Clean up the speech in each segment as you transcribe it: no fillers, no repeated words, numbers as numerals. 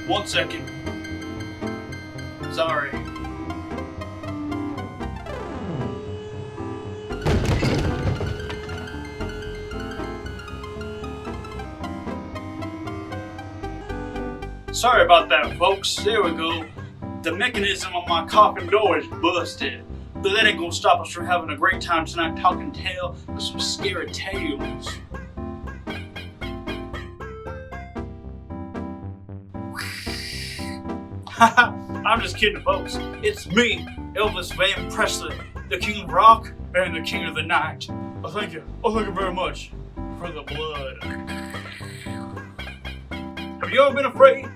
1 second. Sorry. Sorry about that, folks. There we go. The mechanism on my coffin door is busted. But that ain't gonna stop us from having a great time tonight talking tale of some scary tales. Haha, I'm just kidding, folks. It's me, Elvis Van Presley, the King of Rock and the King of the Night. Oh, thank you. Oh, thank you very much for the blood. Have you ever been afraid?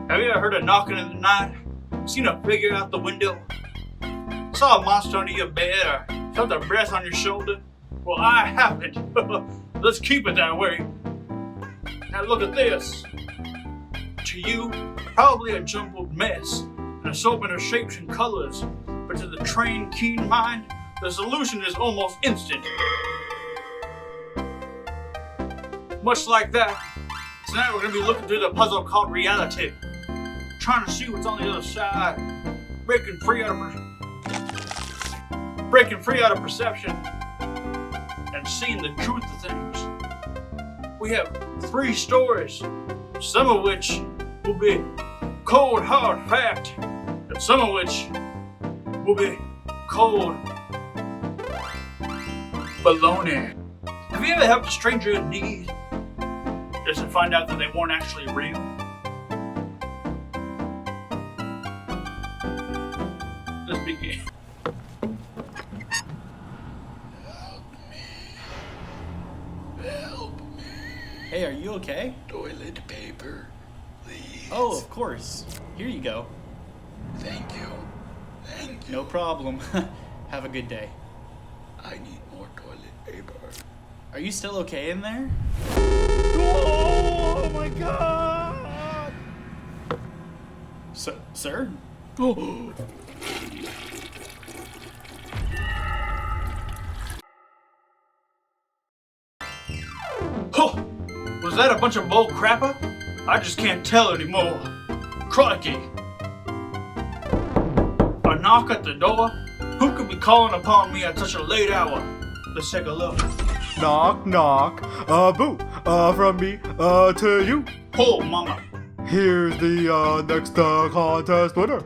Have you ever heard a knocking in the night? Seen a figure out the window? Saw a monster under your bed or felt a breath on your shoulder? Well, I haven't. Let's keep it that way. Now look at this. To you, probably a jumbled mess, an assortment of shapes and colors, but to the trained, keen mind, the solution is almost instant. Much like that, tonight we're going to be looking through the puzzle called reality, trying to see what's on the other side, breaking free out of perception, and seeing the truth of things. We have 3 stories, some of which will be cold hard fact, and some of which will be cold baloney. Have you ever helped a stranger in need just to find out that they weren't actually real? Let's begin. Help me. Hey, are you okay? Toilet paper, please. Oh, of course. Here you go. Thank you. Thank you. No problem. Have a good day. I need more toilet paper. Are you still okay in there? Oh my god! Sir? Oh. Huh! Was that a bunch of bull crapper? I just can't tell anymore. Crikey! A knock at the door? Who could be calling upon me at such a late hour? Let's take a look. Knock, knock, boo, from me, to you. Oh, mama. Here's the, next, contest winner.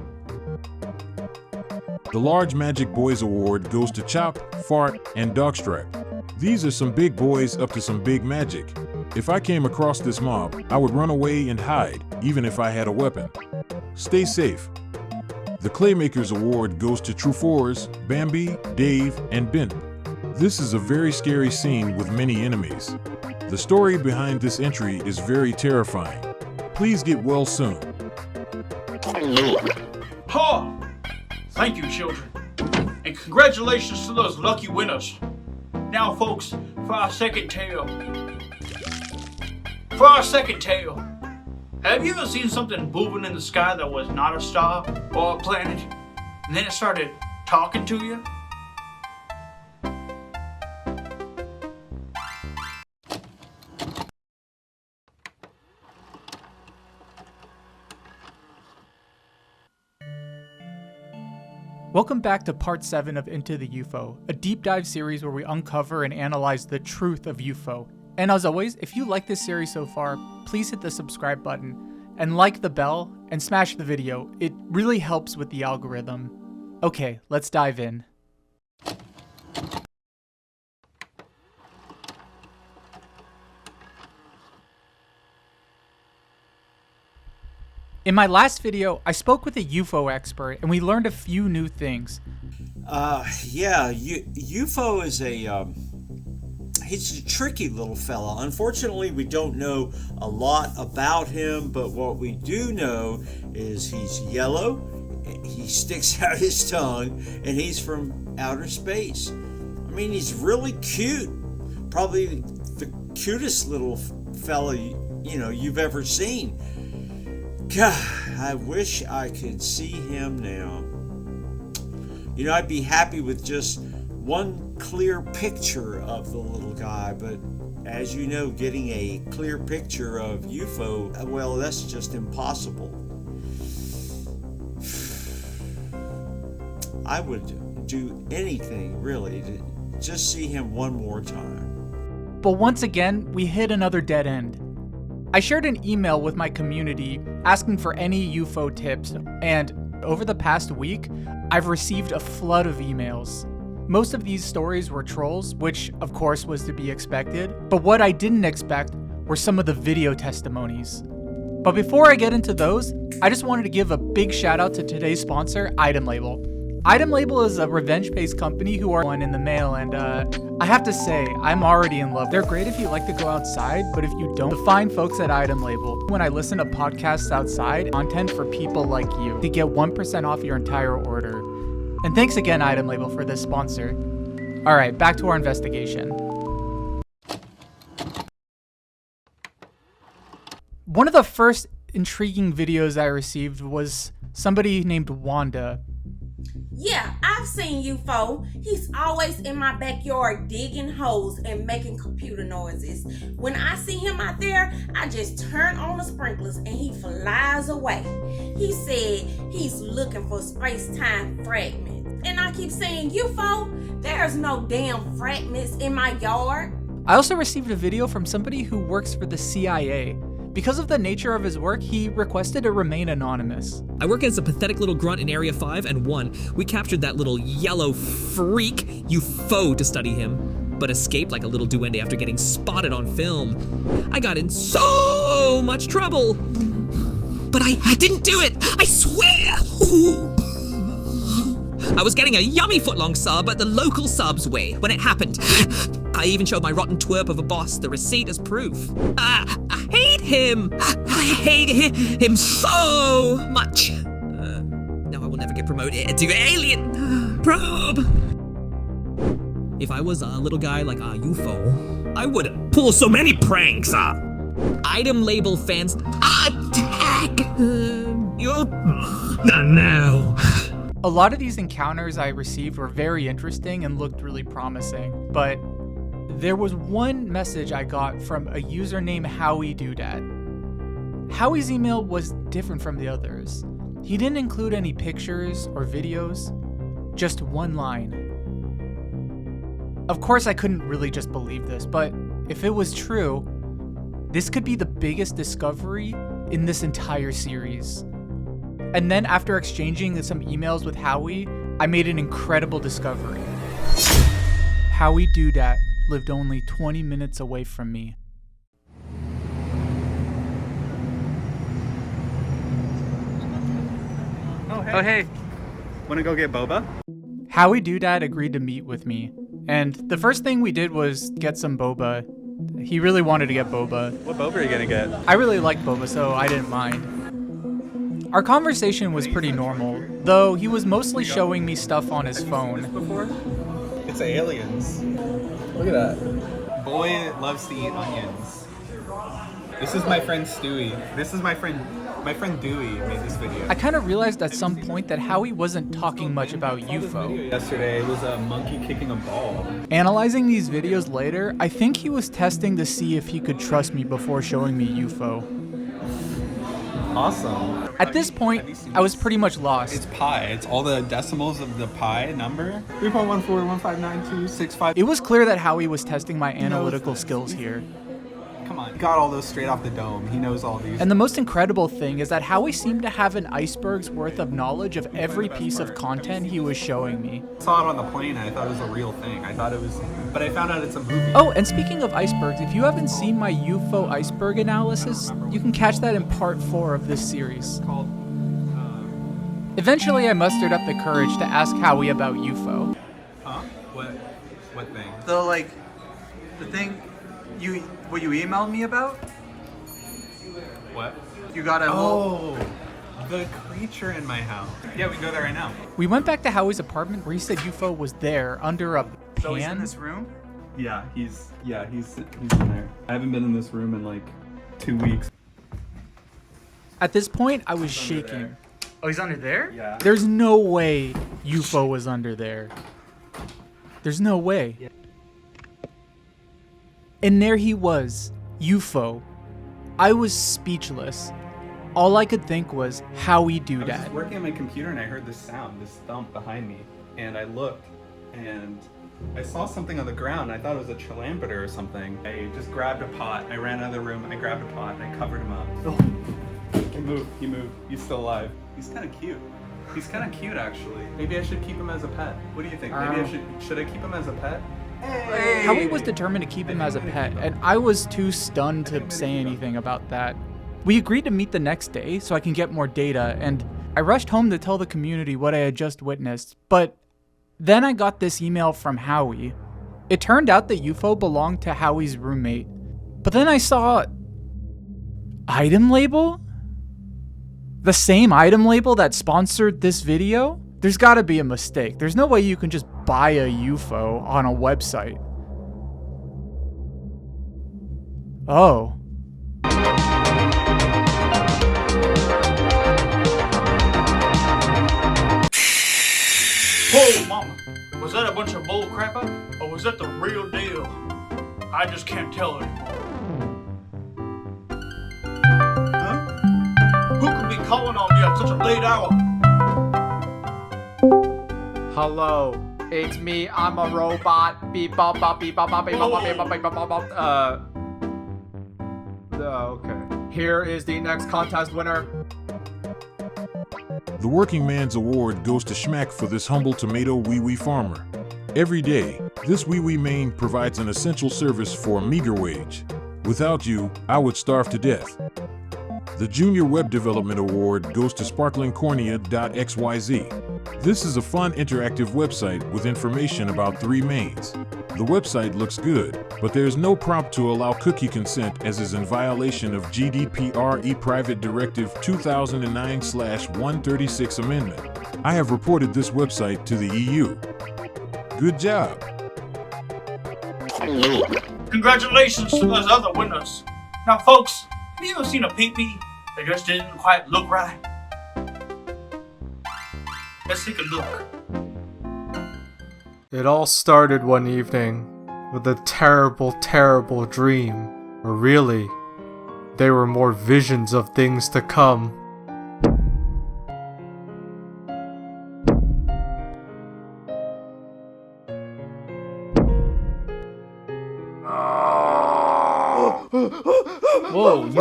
The Large Magic Boys Award goes to Chop, Fart, and Dogstrap. These are some big boys up to some big magic. If I came across this mob, I would run away and hide, even if I had a weapon. Stay safe. The Claymakers Award goes to True Fours, Bambi, Dave, and Bint. This is a very scary scene with many enemies. The story behind this entry is very terrifying. Please get well soon. Ha! Thank you, children. And congratulations to those lucky winners. Now, folks, for our second tale. Have you ever seen something moving in the sky that was not a star or a planet, and then it started talking to you? Welcome back to part 7 of Into the UFO, a deep dive series where we uncover and analyze the truth of UFO. And as always, if you like this series so far, please hit the subscribe button and like the bell and smash the video. It really helps with the algorithm. Okay, let's dive in. In my last video, I spoke with a UFO expert and we learned a few new things. UFO is he's a tricky little fella. Unfortunately, we don't know a lot about him, but what we do know is he's yellow, he sticks out his tongue, and he's from outer space. I mean, he's really cute. Probably the cutest little fella, you've ever seen. God, I wish I could see him now. I'd be happy with just one clear picture of the little guy, but As you know, getting a clear picture of UFO, well, that's just impossible. I would do anything, really, to just see him one more time. But once again, we hit another dead end. I shared an email with my community asking for any UFO tips, and over the past week, I've received a flood of emails. Most of these stories were trolls, which of course was to be expected, but what I didn't expect were some of the video testimonies. But before I get into those, I just wanted to give a big shout out to today's sponsor, itemLabel. itemLabel is a revenge-based company who are one in the mail, and I have to say, I'm already in love. They're great if you like to go outside, but if you don't, the fine folks at itemLabel. When I listen to podcasts outside, content for people like you, to get 1% off your entire order. And thanks again, itemLabel, for this sponsor. All right, back to our investigation. One of the first intriguing videos I received was somebody named Wanda. Yeah, I've seen UFO. He's always in my backyard digging holes and making computer noises. When I see him out there, I just turn on the sprinklers and he flies away. He said he's looking for space-time fragments. And I keep saying, UFO, there's no damn fragments in my yard. I also received a video from somebody who works for the CIA. Because of the nature of his work, he requested to remain anonymous. I work as a pathetic little grunt in Area 5 and 1. We captured that little yellow freak, UFO, to study him, but escaped like a little duende after getting spotted on film. I got in so much trouble. But I didn't do it, I swear! Ooh. I was getting a yummy footlong sub at the local subs way when it happened. I even showed my rotten twerp of a boss the receipt as proof. I hate him! I hate him so much! Now I will never get promoted to alien probe! If I was a little guy like a UFO, I would pull so many pranks! itemLabel fans, attack! You now. A lot of these encounters I received were very interesting and looked really promising, but there was one message I got from a user named Howie Doodad. Howie's email was different from the others. He didn't include any pictures or videos, just one line. Of course, I couldn't really just believe this, but if it was true, this could be the biggest discovery in this entire series. And then after exchanging some emails with Howie, I made an incredible discovery. Howie Doodad lived only 20 minutes away from me. Oh, hey. Wanna go get boba? Howie Doodad agreed to meet with me, and the first thing we did was get some boba. He really wanted to get boba. What boba are you gonna get? I really like boba, so I didn't mind. Our conversation was pretty normal, though he was mostly showing me stuff on his phone. It's aliens. Look at that. Boy loves to eat onions. This is my friend Stewie. This is my friend Dewey made this video. I kind of realized at some point that Howie wasn't talking much about UFO. Yesterday it was a monkey kicking a ball. Analyzing these videos later, I think he was testing to see if he could trust me before showing me UFO. Awesome. At this point, I was pretty much lost. It's pi. It's all the decimals of the pi number. 3.14159265. It was clear that Howie was testing my analytical skills here. Come on. Got all those straight off the dome. He knows all these. And the most incredible thing is that Howie seemed to have an iceberg's worth of knowledge of every piece of content he was showing me. I saw it on the plane and I thought it was a real thing. I thought it was, but I found out it's a movie. Oh, and speaking of icebergs, if you haven't seen my UFO iceberg analysis, you can catch that in part 4 of this series. Called, Eventually, I mustered up the courage to ask Howie about UFO. huh? What thing? The thing what you emailed me about? What? You got a Oh, the creature in my house. Yeah, we can go there right now. We went back to Howie's apartment where he said UFO was there under a So he's in pan. this room? Yeah, he's in there. I haven't been in this room in like 2 weeks. At this point, I was shaking. Oh, he's under there? Yeah. There's no way UFO was under there. There's no way. And there he was, UFO. I was speechless. All I could think was, Howie I was Doodad. just working on my computer and I heard this sound, this thump behind me. And I looked and I saw something on the ground. I thought it was a chilambator or something. I just grabbed a pot. I ran out of the room. I grabbed a pot and I covered him up. He moved. He moved. He's still alive. He's kind of cute. He's kind of cute, actually. Maybe I should keep him as a pet. What do you think? Maybe should I keep him as a pet? Hey! Howie was determined to keep him as a pet, and I was too stunned to say anything about that. We agreed to meet the next day so I can get more data, and I rushed home to tell the community what I had just witnessed, but then I got this email from Howie. It turned out that UFO belonged to Howie's roommate, but then I saw itemLabel? The same itemLabel that sponsored this video? There's gotta be a mistake. There's no way you can just buy a UFO on a website. Oh. Whoa, mama. Was that a bunch of bull crapper? Or was that the real deal? I just can't tell anymore. Huh? Who could be calling on me at such a late hour? Hello, it's me. I'm a robot. Beep bop bop beep bop bop beep bop bop beep bop beep bop bop bop. Okay. Here is the next contest winner. The Working Man's Award goes to Schmack for this humble tomato wee-wee farmer. Every day, this wee-wee Maine provides an essential service for a meager wage. Without you, I would starve to death. The Junior Web Development Award goes to sparklingcornea.xyz. This is a fun interactive website with information about 3 mains. The website looks good, but there is no prompt to allow cookie consent as is in violation of GDPR ePrivate Directive 2009/136 Amendment. I have reported this website to the EU. Good job. Congratulations to those other winners. Now, folks, have you ever seen a pee-pee that just didn't quite look right? Let's take a look. It all started one evening with a terrible, terrible dream. Or really, they were more visions of things to come. Whoa, you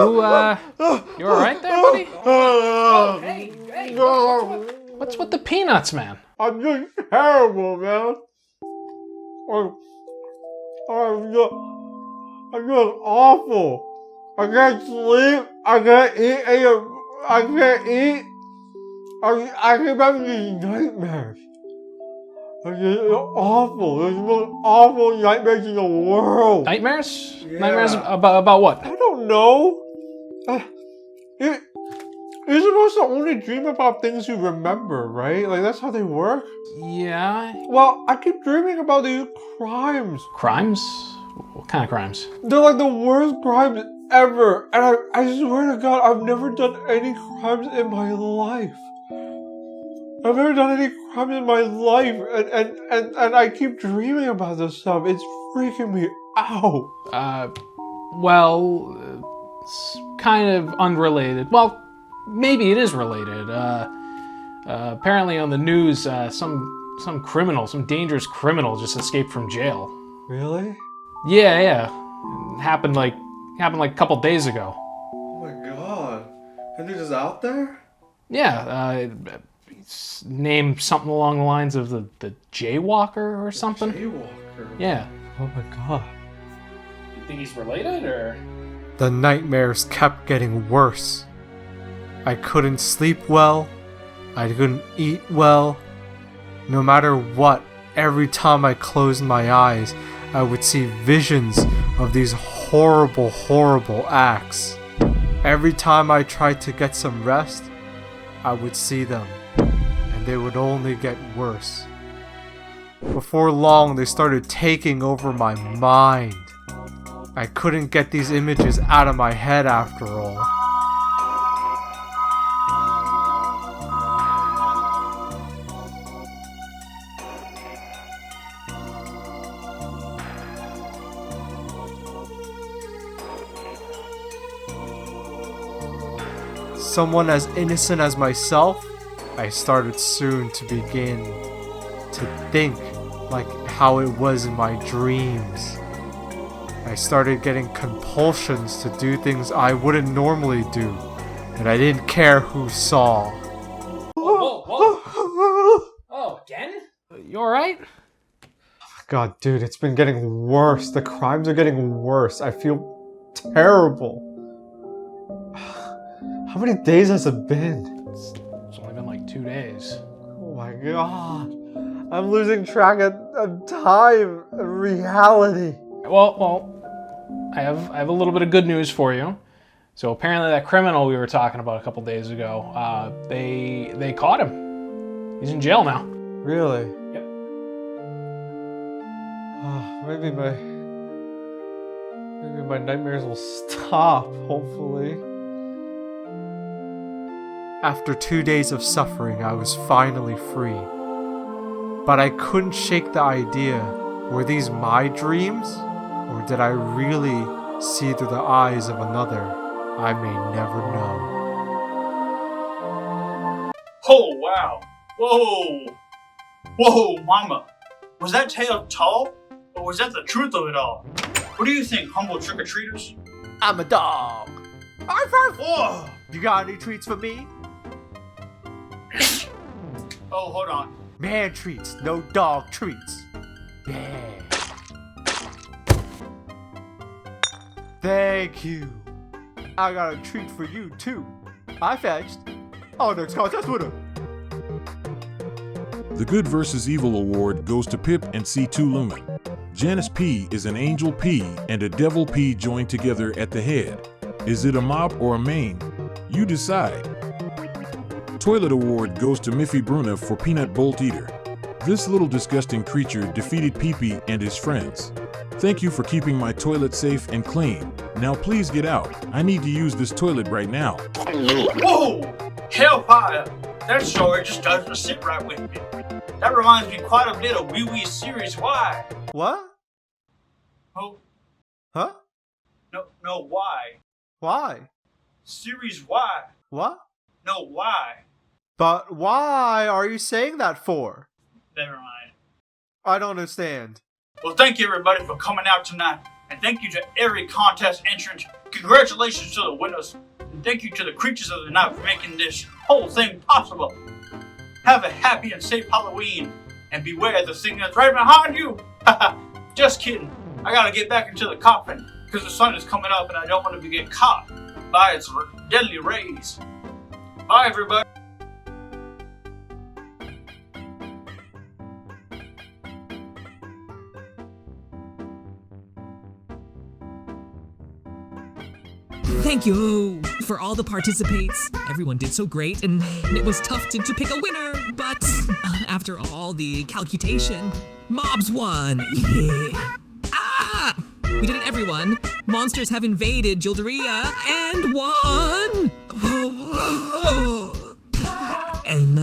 alright there, buddy? Oh, hey, what's with the peanuts, man? I'm just terrible, man. I'm just awful. I can't sleep. I can't eat. I can't eat. I keep having these nightmares. It's just awful. There's the most awful nightmares in the world. Nightmares? Yeah. Nightmares about what? I don't know. You're supposed to only dream about things you remember, right? Like, that's how they work? Yeah. Well, I keep dreaming about these crimes. Crimes? What kind of crimes? They're like the worst crimes ever. And I swear to God, I've never done any crimes in my life. I've never done any crimes in my life. And I keep dreaming about this stuff. It's freaking me out. Well, it's kind of unrelated. Well, maybe it is related. Apparently on the news, some criminal, some dangerous criminal just escaped from jail. Really? Yeah. It happened like a couple days ago. Oh my God. And they're just out there? Yeah, name something along the lines of the Jaywalker or something. Jaywalker? Yeah. Oh my God. You think he's related, or? The nightmares kept getting worse. I couldn't sleep well. I couldn't eat well. No matter what, every time I closed my eyes, I would see visions of these horrible, horrible acts. Every time I tried to get some rest, I would see them, and they would only get worse. Before long, they started taking over my mind. I couldn't get these images out of my head after all. someone as innocent as myself, I started soon to begin to think like how it was in my dreams. I started getting compulsions to do things I wouldn't normally do, and I didn't care who saw. Whoa. Oh, again? You alright? God, dude, it's been getting worse. The crimes are getting worse. I feel terrible. How many days has it been? It's only been like 2 days. Oh my god. I'm losing track of time and reality. Well, I have a little bit of good news for you. So apparently that criminal we were talking about a couple days ago, they caught him. He's in jail now. Really? Yep. Oh, maybe my nightmares will stop, hopefully. After 2 days of suffering, I was finally free. But I couldn't shake the idea, were these my dreams? Or did I really see through the eyes of another? I may never know. Oh, wow. Whoa, mama. Was that tale tall? Or was that the truth of it all? What do you think, humble trick-or-treaters? I'm a dog. Arf, arf. Oh, You got any treats for me? oh, hold on. Man treats, no dog treats. Yeah. Thank you. I got a treat for you too. I fetched our next contest winner. The Good vs. Evil award goes to Pip and C2 Lumen. Janice P is an Angel P and a Devil P joined together at the head. Is it a mob or a main? You decide. Toilet award goes to Miffy Bruna for Peanut Bolt Eater. This little disgusting creature defeated Pee-Pee and his friends. Thank you for keeping my toilet safe and clean. Now please get out. I need to use this toilet right now. Whoa! Hellfire! That story just doesn't sit right with me. That reminds me quite a bit of Wee Wee Series Y. What? Oh, Huh? no, why? Why? Series Y. What? No, why? But why are you saying that for? Never mind. I don't understand. Well, thank you everybody for coming out tonight. And thank you to every contest entrant. Congratulations to the winners. And thank you to the creatures of the night for making this whole thing possible. Have a happy and safe Halloween. And beware the thing that's right behind you. Just kidding. I gotta get back into the coffin. Because the sun is coming up and I don't want to get caught by its deadly rays. Bye everybody. Thank you for all the participates. Everyone did so great, and it was tough to pick a winner, but after all the calculation, mobs won. Yeah. Ah! We did it, everyone. Monsters have invaded Jilderia and won. And